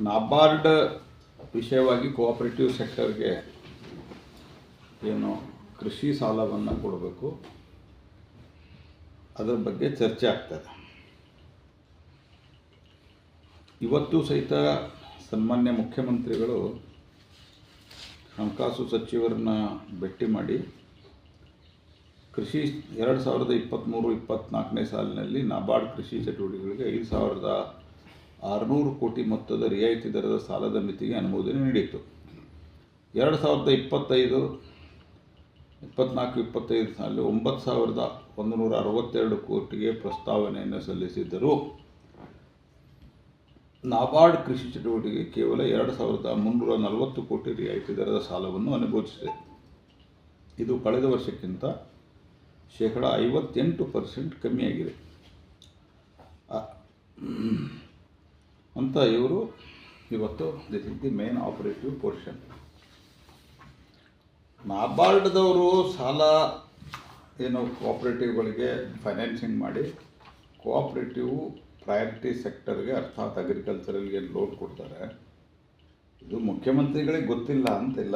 ನಾಬಾರ್ಡ್ ವಿಷಯವಾಗಿ ಕೋಆಪರೇಟಿವ್ ಸೆಕ್ಟರ್ಗೆ ಏನು ಕೃಷಿ ಸಾಲವನ್ನು ಕೊಡಬೇಕು ಅದರ ಬಗ್ಗೆ ಚರ್ಚೆ ಆಗ್ತದೆ. ಇವತ್ತು ಸಹಿತ ಸನ್ಮಾನ್ಯ ಮುಖ್ಯಮಂತ್ರಿಗಳು ಹಣಕಾಸು ಸಚಿವರನ್ನ ಭೇಟಿ ಮಾಡಿ ಕೃಷಿ 2023-24ನೇ ಸಾಲಿನಲ್ಲಿ ನಾಬಾರ್ಡ್ ಕೃಷಿ ಚಟುವಟಿಕೆಗಳಿಗೆ 5,600 ಕೋಟಿ ಮೊತ್ತದ ರಿಯಾಯಿತಿ ದರದ ಸಾಲದ ಮಿತಿಗೆ ಅನುಮೋದನೆ ನೀಡಿತು. 2024-25 ಸಾಲಿ 9,162 ಕೋಟಿಗೆ ಪ್ರಸ್ತಾವನೆಯನ್ನು ಸಲ್ಲಿಸಿದ್ದರು. ನಾಬಾರ್ಡ್ ಕೃಷಿ ಚಟುವಟಿಕೆ ಕೇವಲ 2,340 ಕೋಟಿ ರಿಯಾಯಿತಿ ದರದ ಸಾಲವನ್ನು ಅನುಭವಿಸಿದೆ. ಇದು ಕಳೆದ ವರ್ಷಕ್ಕಿಂತ 58% ಕಮ್ಮಿಯಾಗಿದೆ ಅಂತ ಇವರು ಇವತ್ತು this is the main operative portion. ನಾಬಾರ್ಡ್ದವರು ಸಾಲ ಏನು ಕೋಆಪರೇಟಿವ್ಗಳಿಗೆ ಫೈನಾನ್ಸಿಂಗ್ ಮಾಡಿ ಕೋಆಪರೇಟಿವ್ ಪ್ರಯಾರಿಟಿ ಸೆಕ್ಟರ್ಗೆ ಅರ್ಥಾತ್ ಅಗ್ರಿಕಲ್ಚರಲ್ಗೆ ಲೋನ್ ಕೊಡ್ತಾರೆ. ಇದು ಮುಖ್ಯಮಂತ್ರಿಗಳಿಗೆ ಗೊತ್ತಿಲ್ಲ ಅಂತಿಲ್ಲ.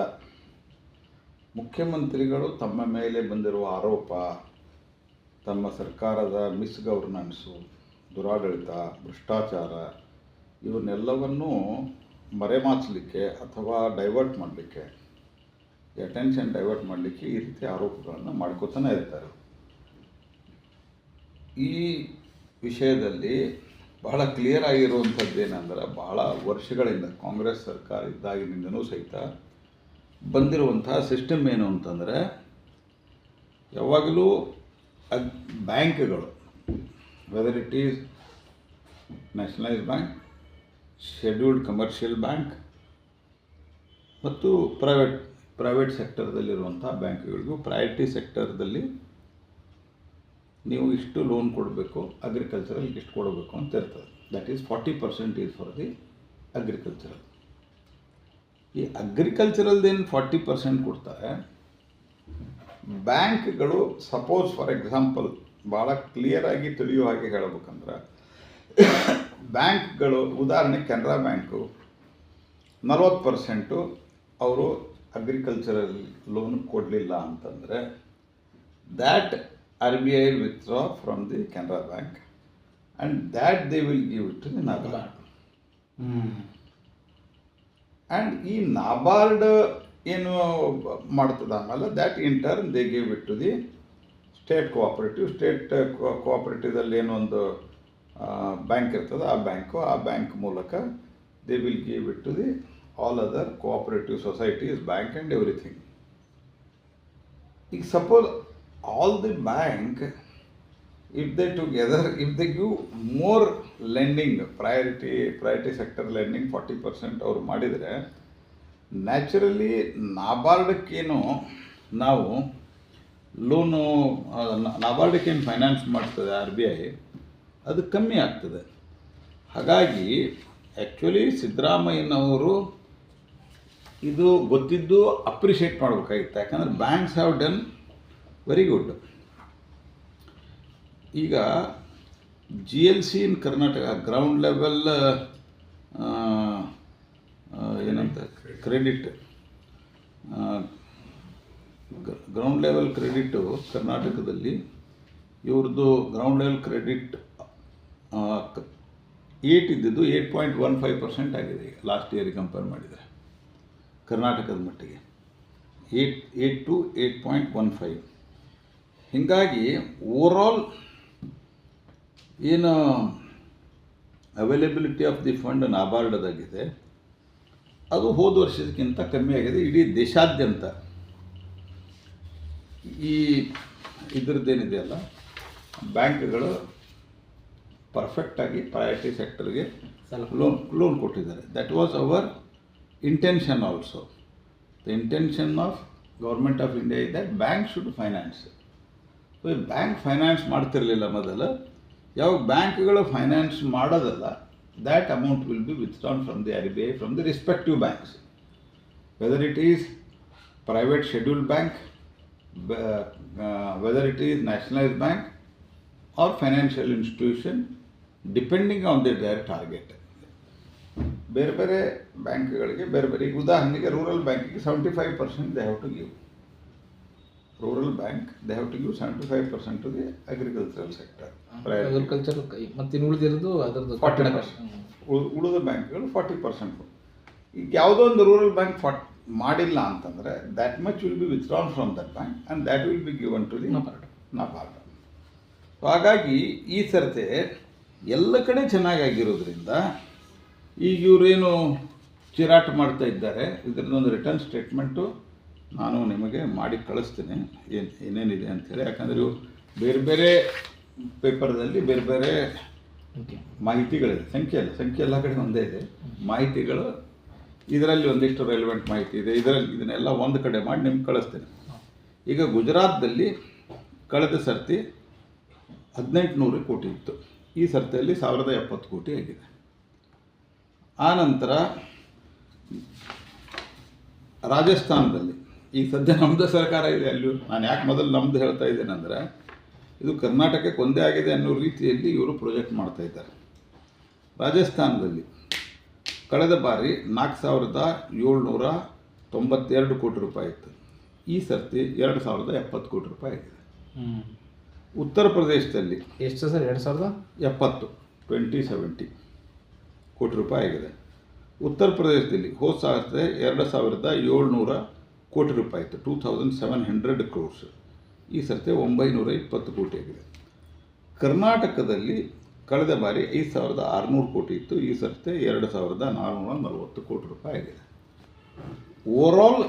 ಮುಖ್ಯಮಂತ್ರಿಗಳು ತಮ್ಮ ಮೇಲೆ ಬಂದಿರುವ ಆರೋಪ, ತಮ್ಮ ಸರ್ಕಾರದ ಮಿಸ್ಗವರ್ನೆನ್ಸು, ದುರಾಡಳಿತ, ಭ್ರಷ್ಟಾಚಾರ ಇವನ್ನೆಲ್ಲವನ್ನೂ ಮರೆಮಾಚಲಿಕ್ಕೆ ಅಥವಾ ಡೈವರ್ಟ್ ಮಾಡಲಿಕ್ಕೆ, ಅಟೆನ್ಷನ್ ಡೈವರ್ಟ್ ಮಾಡಲಿಕ್ಕೆ ಈ ರೀತಿ ಆರೋಪಗಳನ್ನು ಮಾಡ್ಕೋತಾನೆ ಇರ್ತಾರೆ. ಈ ವಿಷಯದಲ್ಲಿ ಬಹಳ ಕ್ಲಿಯರ್ ಆಗಿರುವಂಥದ್ದು ಏನಂದ್ರೆ, ಬಹಳ ವರ್ಷಗಳಿಂದ ಕಾಂಗ್ರೆಸ್ ಸರ್ಕಾರ ಇದ್ದಾಗಿನಿಂದನೂ ಸಹಿತ ಬಂದಿರುವಂತಹ ಸಿಸ್ಟಮ್ ಏನು ಅಂತಂದರೆ, ಯಾವಾಗಲೂ ಬ್ಯಾಂಕ್ಗಳು, weather it is nationalise bank, scheduled commercial bank ಮತ್ತು ಪ್ರೈವೇಟ್ ಸೆಕ್ಟರ್ದಲ್ಲಿರುವಂಥ ಬ್ಯಾಂಕ್ಗಳಿಗೂ ಪ್ರಯಾರಿಟಿ ಸೆಕ್ಟರ್ದಲ್ಲಿ ನೀವು ಇಷ್ಟು ಲೋನ್ ಕೊಡಬೇಕು, ಅಗ್ರಿಕಲ್ಚರಲ್ ಇಷ್ಟು ಕೊಡಬೇಕು ಅಂತ ಇರ್ತದೆ. That is 40% is for the agricultural. ಈ ಅಗ್ರಿಕಲ್ಚರಲ್ದೇನು 40% ಕೊಡ್ತಾರೆ. ಬ್ಯಾಂಕ್ಗಳು ಸಪೋಸ್ ಫಾರ್ ಎಕ್ಸಾಂಪಲ್ ಭಾಳ ಕ್ಲಿಯರಾಗಿ ತಿಳಿಯುವ ಹಾಗೆ ಹೇಳಬೇಕಂದ್ರೆ, ಬ್ಯಾಂಕ್ಗಳು ಉದಾಹರಣೆ ಕೆನರಾ ಬ್ಯಾಂಕು 40% ಅವರು ಅಗ್ರಿಕಲ್ಚರಲ್ ಲೋನ್ ಕೊಡಲಿಲ್ಲ ಅಂತಂದರೆ, that RBI will withdraw from the Canara Bank and that they will give it to the NABARD. And ಈ ನಾಬಾರ್ಡ್ ಏನು ಮಾಡ್ತದೆ ಆಮೇಲೆ that in turn they give it to the state ಕೋಆಪರೇಟಿವ್ದಲ್ಲಿ ಏನೋ ಒಂದು ಬ್ಯಾಂಕ್ ಇರ್ತದೆ, ಆ ಬ್ಯಾಂಕ್ ಮೂಲಕ they will give it to the all other cooperative societies, bank and everything. ಈಗ suppose all the bank, if they give more lending, priority sector lending 40% ಅವರು ಮಾಡಿದರೆ, naturally ನಾಬಾರ್ಡಕ್ಕೇನು ನಾವು ಲೋನು ನಾಬಾರ್ಡಕ್ಕೇನು ಫೈನಾನ್ಸ್ ಮಾಡ್ತದೆ RBI ಅದು ಕಮ್ಮಿ ಆಗ್ತದೆ. ಹಾಗಾಗಿ ಆ್ಯಕ್ಚುಲಿ ಸಿದ್ದರಾಮಯ್ಯನವರು ಇದು ಗೊತ್ತಿದ್ದು ಅಪ್ರಿಷಿಯೇಟ್ ಮಾಡಬೇಕಾಗಿತ್ತು. ಯಾಕಂದರೆ banks have done very good. ಈಗ GLC ಇನ್ ಕರ್ನಾಟಕ ಗ್ರೌಂಡ್ ಲೆವೆಲ್ ಏನಂತ ಕ್ರೆಡಿಟ್, ಗ್ರೌಂಡ್ ಲೆವೆಲ್ ಕ್ರೆಡಿಟು ಕರ್ನಾಟಕದಲ್ಲಿ ಇವ್ರದ್ದು ಗ್ರೌಂಡ್ ಲೆವೆಲ್ ಕ್ರೆಡಿಟ್ 8 ಇದ್ದಿದ್ದು 8.15% ಆಗಿದೆ ಈಗ ಲಾಸ್ಟ್ ಇಯರಿಗೆ ಕಂಪೇರ್ ಮಾಡಿದರೆ ಕರ್ನಾಟಕದ ಮಟ್ಟಿಗೆ 8 to 8.15. ಹೀಗಾಗಿ ಓವರಾಲ್ ಏನು ಅವೈಲೇಬಿಲಿಟಿ ಆಫ್ ದಿ ಫಂಡ್ ನಾಬಾರ್ಡದಾಗಿದೆ ಅದು ಹೋದ ವರ್ಷಕ್ಕಿಂತ ಕಮ್ಮಿ ಆಗಿದೆ ಇಡೀ ದೇಶಾದ್ಯಂತ. ಈ ಇದರದ್ದೇನಿದೆಯಲ್ಲ, ಬ್ಯಾಂಕ್ಗಳು ಪರ್ಫೆಕ್ಟಾಗಿ ಪ್ರಯಾರಿಟಿ ಸೆಕ್ಟರ್ಗೆ ಲೋನ್ ಕೊಟ್ಟಿದ್ದಾರೆ. That was our intention also. The intention of government of India is that bank should finance. So bank finance ಮಾಡ್ತಿರಲಿಲ್ಲ ಮೊದಲು. ಯಾವಾಗ ಬ್ಯಾಂಕ್ಗಳು ಫೈನಾನ್ಸ್ ಮಾಡೋದಲ್ಲ, that amount will be withdrawn from the RBI from the respective banks, whether it is private scheduled bank, whether it is nationalised bank or financial institution, depending on the their target. ಬೇರೆ ಬೇರೆ ಬ್ಯಾಂಕ್ಗಳಿಗೆ ಬೇರೆ ಬೇರೆ, ಈಗ ಉದಾಹರಣೆಗೆ rural ಬ್ಯಾಂಕಿಗೆ 75% they have to give. Rural bank they have to give 75% to the agricultural sector. Agriculture ಮತ್ತು ಇನ್ನು ಉಳಿದಿರೋದು ಅದರದ್ದು 40%. ಉಳಿದ ಬ್ಯಾಂಕ್ಗಳು 40%. ಈಗ ಯಾವುದೋ ಒಂದು ರೂರಲ್ ಬ್ಯಾಂಕ್ ಮಾಡಿಲ್ಲ ಅಂತಂದರೆ that much will be withdrawn from that bank and that will be given to the NABARD. ಹಾಗಾಗಿ ಈ ಸರ್ತೆ ಎಲ್ಲ ಕಡೆ ಚೆನ್ನಾಗಾಗಿರೋದ್ರಿಂದ ಈಗ ಇವರೇನು ಚಿರಾಟ ಮಾಡ್ತಾ ಇದ್ದಾರೆ, ಇದರದೊಂದು ರಿಟರ್ನ್ ಸ್ಟೇಟ್ಮೆಂಟು ನಾನು ನಿಮಗೆ ಮಾಡಿ ಕಳಿಸ್ತೀನಿ ಏನೇನಿದೆ ಅಂಥೇಳಿ. ಯಾಕಂದರೆ ಇವು ಬೇರೆ ಬೇರೆ ಪೇಪರ್ದಲ್ಲಿ ಬೇರೆ ಬೇರೆ ಮಾಹಿತಿಗಳಿದೆ, ಸಂಖ್ಯೆ ಎಲ್ಲ ಕಡೆ ಒಂದೇ ಇದೆ. ಮಾಹಿತಿಗಳು ಇದರಲ್ಲಿ ಒಂದಿಷ್ಟು ರೆಲಿವೆಂಟ್ ಮಾಹಿತಿ ಇದೆ, ಇದನ್ನೆಲ್ಲ ಒಂದು ಕಡೆ ಮಾಡಿ ನಿಮ್ಗೆ ಕಳಿಸ್ತೀನಿ. ಈಗ ಗುಜರಾತ್ದಲ್ಲಿ ಕಳೆದ ಸರ್ತಿ 1800 ಕೋಟಿ ಇತ್ತು, ಈ ಸರ್ತಿಯಲ್ಲಿ 1070 ಕೋಟಿ ಆಗಿದೆ. ಆನಂತರ ರಾಜಸ್ಥಾನದಲ್ಲಿ ಈಗ ಸದ್ಯ ನಮ್ಮದು ಸರ್ಕಾರ ಇದೆ, ಅಲ್ಲೂ ನಾನು ಯಾಕೆ ಮೊದಲು ನಮ್ಮದು ಹೇಳ್ತಾ ಇದ್ದೇನೆ ಅಂದರೆ ಇದು ಕರ್ನಾಟಕಕ್ಕೆ ಒಂದೇ ಆಗಿದೆ ಅನ್ನೋ ರೀತಿಯಲ್ಲಿ ಇವರು ಪ್ರೊಜೆಕ್ಟ್ ಮಾಡ್ತಾ ಇದ್ದಾರೆ. ರಾಜಸ್ಥಾನದಲ್ಲಿ ಕಳೆದ ಬಾರಿ 4792 ಕೋಟಿ ರೂಪಾಯಿ ಇತ್ತು, ಈ ಸರ್ತಿ 2070 ಕೋಟಿ ರೂಪಾಯಿ ಆಗಿದೆ. ಉತ್ತರ ಪ್ರದೇಶದಲ್ಲಿ ಎಷ್ಟು ಸರ್? 2070 ಕೋಟಿ ರೂಪಾಯಿ ಆಗಿದೆ. ಉತ್ತರ ಪ್ರದೇಶದಲ್ಲಿ ಹೋದ ಸರ್ತಿ 2700 ಕೋಟಿ ರೂಪಾಯಿ ಇತ್ತು, 2700 crores. ಈ ಸರ್ತಿ 920 ಕೋಟಿ ಆಗಿದೆ. ಕರ್ನಾಟಕದಲ್ಲಿ ಕಳೆದ ಬಾರಿ 5600 ಕೋಟಿ ಇತ್ತು, ಈ ಸರ್ತಿ 2440 ಕೋಟಿ ರೂಪಾಯಿ ಆಗಿದೆ. ಓವರಾಲ್